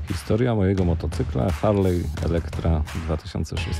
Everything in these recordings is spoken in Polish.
Historia mojego motocykla Harley Electra 2006.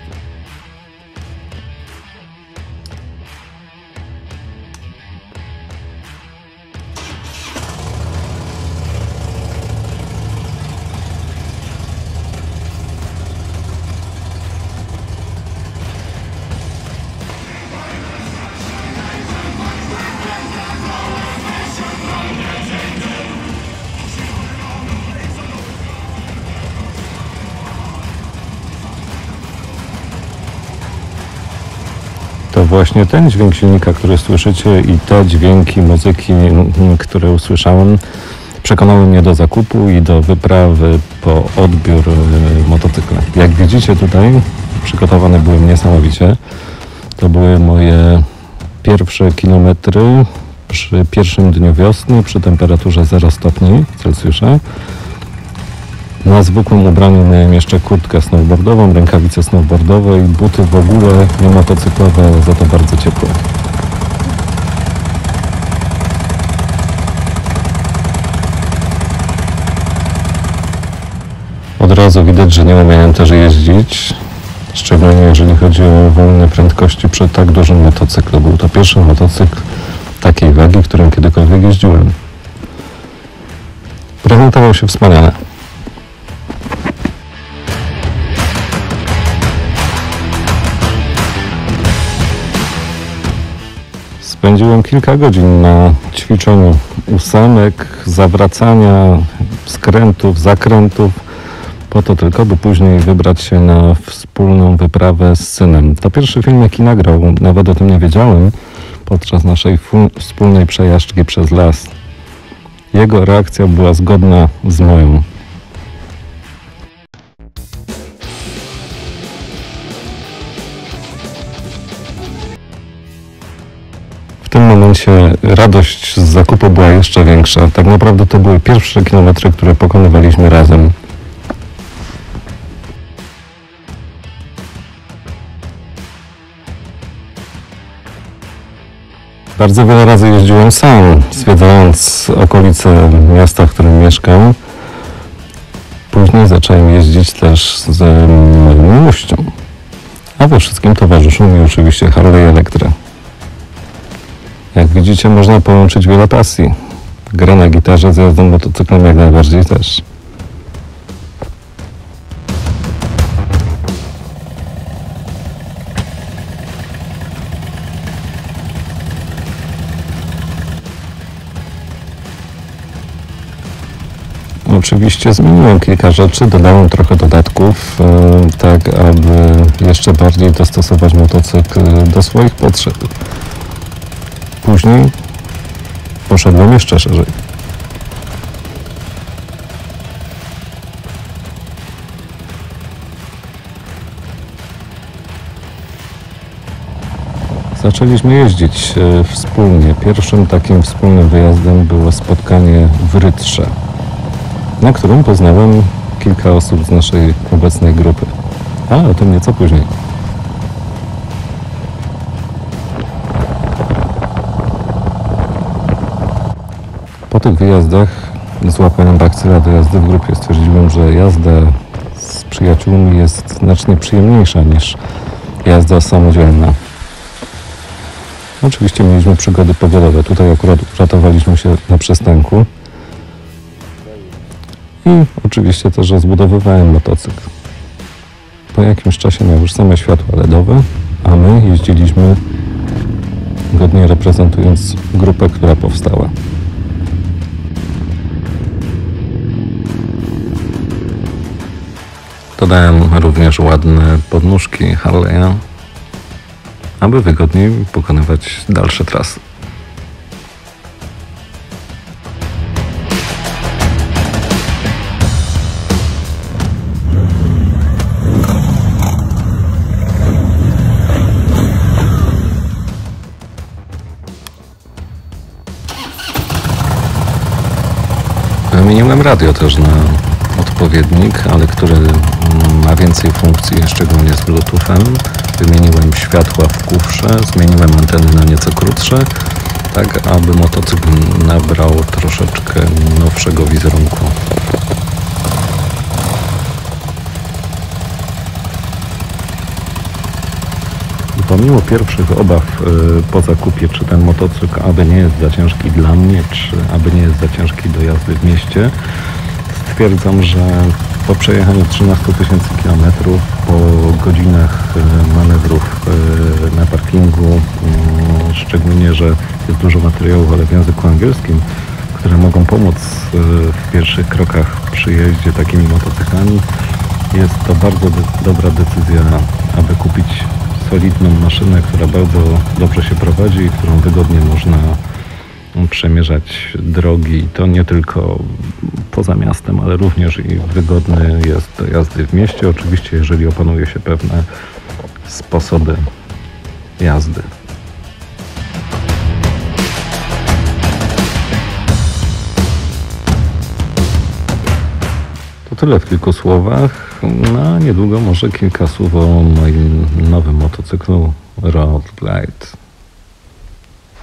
To właśnie ten dźwięk silnika, który słyszycie, i te dźwięki muzyki, które usłyszałem, przekonały mnie do zakupu i do wyprawy po odbiór motocykla. Jak widzicie tutaj, przygotowane byłem niesamowicie. To były moje pierwsze kilometry przy pierwszym dniu wiosny, przy temperaturze 0 stopni Celsjusza. Na zwykłym ubraniu miałem jeszcze kurtkę snowboardową, rękawice snowboardowe i buty w ogóle nie motocyklowe, ale za to bardzo ciepłe. Od razu widać, że nie umiałem też jeździć, szczególnie jeżeli chodzi o wolne prędkości przy tak dużym motocyklu. Był to pierwszy motocykl takiej wagi, którym kiedykolwiek jeździłem. Prezentował się wspaniale. Spędziłem kilka godzin na ćwiczeniu ósemek, zawracania, skrętów, zakrętów, po to tylko, by później wybrać się na wspólną wyprawę z synem. To pierwszy film, jaki nagrał, nawet o tym nie wiedziałem, podczas naszej wspólnej przejażdżki przez las. Jego reakcja była zgodna z moją. W tym momencie radość z zakupu była jeszcze większa. Tak naprawdę to były pierwsze kilometry, które pokonywaliśmy razem. Bardzo wiele razy jeździłem sam, zwiedzając okolice miasta, w którym mieszkam. Później zacząłem jeździć też z moją miłością. A we wszystkim towarzyszył mi oczywiście Harley Electra. Jak widzicie, można połączyć wiele pasji. Gra na gitarze z jazdą motocyklem jak najbardziej też. Oczywiście zmieniłem kilka rzeczy, dodałem trochę dodatków, tak aby jeszcze bardziej dostosować motocykl do swoich potrzeb. Później poszedłem jeszcze szerzej. Zaczęliśmy jeździć wspólnie. Pierwszym takim wspólnym wyjazdem było spotkanie w Rytrze, na którym poznałem kilka osób z naszej obecnej grupy. Ale o tym nieco później. Po tych wyjazdach złapałem bakcyla do jazdy w grupie. Stwierdziłem, że jazda z przyjaciółmi jest znacznie przyjemniejsza niż jazda samodzielna. Oczywiście mieliśmy przygody pogodowe. Tutaj akurat uratowaliśmy się na przystanku. I oczywiście też rozbudowywałem motocykl. Po jakimś czasie miał już same światła LEDowe, a my jeździliśmy godnie reprezentując grupę, która powstała. Dodałem również ładne podnóżki Harley'a, aby wygodniej pokonywać dalsze trasy. Wymieniłem radio też na odpowiednik, ale który ma więcej funkcji, szczególnie z Bluetoothem. Wymieniłem światła w kufrze, zmieniłem anteny na nieco krótsze, tak aby motocykl nabrał troszeczkę nowszego wizerunku. mimo pierwszych obaw po zakupie, czy ten motocykl aby nie jest za ciężki dla mnie, czy aby nie jest za ciężki do jazdy w mieście, stwierdzam, że po przejechaniu 13 000 kilometrów, po godzinach manewrów na parkingu, szczególnie, że jest dużo materiałów, ale w języku angielskim, które mogą pomóc w pierwszych krokach przy jeździe takimi motocyklami, jest to bardzo dobra decyzja, aby kupić solidną maszynę, która bardzo dobrze się prowadzi i którą wygodnie można przemierzać drogi. I to nie tylko poza miastem, ale również i wygodny jest do jazdy w mieście. Oczywiście, jeżeli opanuje się pewne sposoby jazdy. To tyle w kilku słowach. No, niedługo może kilka słów o moim nowym motocyklu Road Glide.